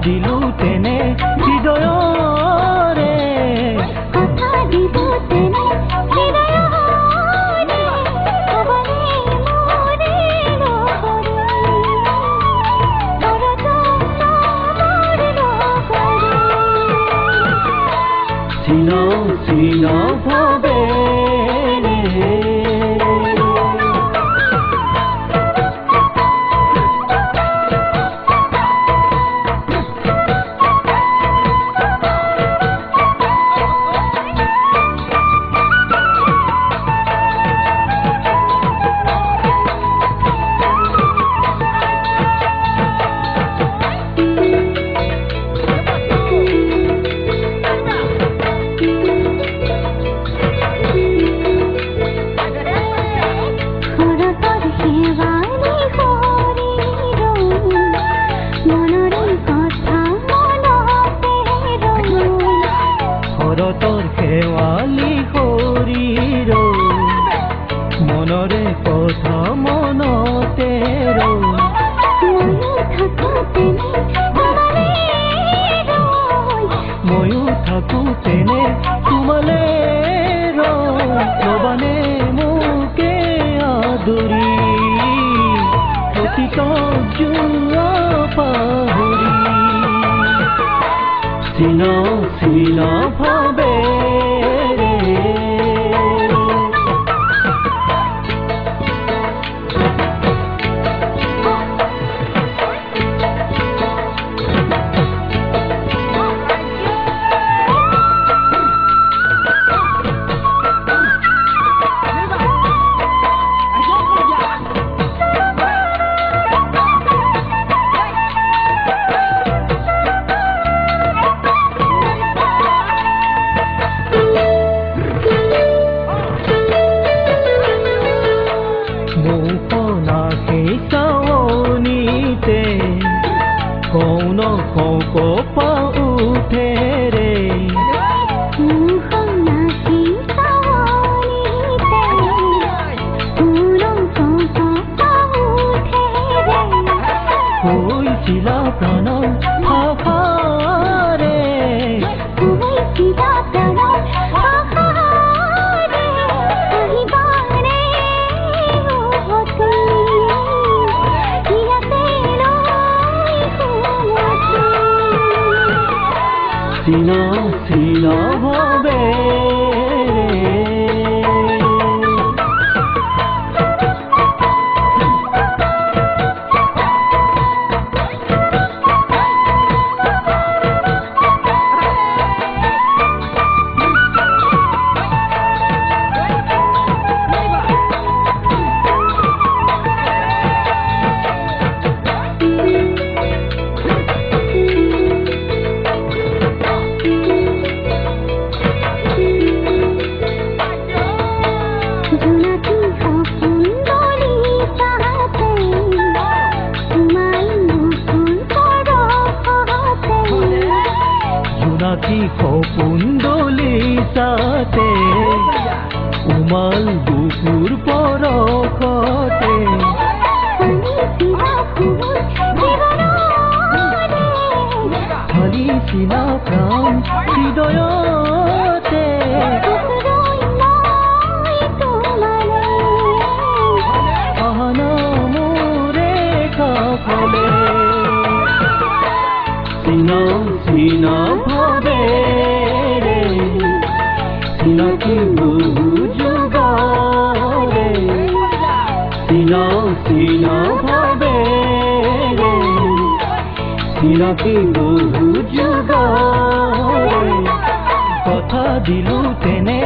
দিলু তেনে হৃদয়ৰে কথা দিলু তেনে হৃদয়ৰে কবলে মোৰে লগৰে মোৰে লগৰে চিন চিন ভাবেৰে শেৱালি শৰীৰ মনৰে কথা মনতে ময়ো থাকো তেনে তোমালে ৰবানে মোকে আদৰি অতীত যোৱা পাহৰি চিন চিন ভাবে कौन को उठे रे চিলা প্রাণ হাহারে চিন চিন ভাবে জোনাকী সপোনদলি সাথে উমাল বুকুর পরখতে ফালিছিলা প্ৰাণ হৃদয়তে আহনা মোৰে কাষলে চিন চিন ভাবে চিনাকি বহু যুগৰে চিন চিন ভাবে চিনাকি বহু যুগৰে কথা দিলো তেনে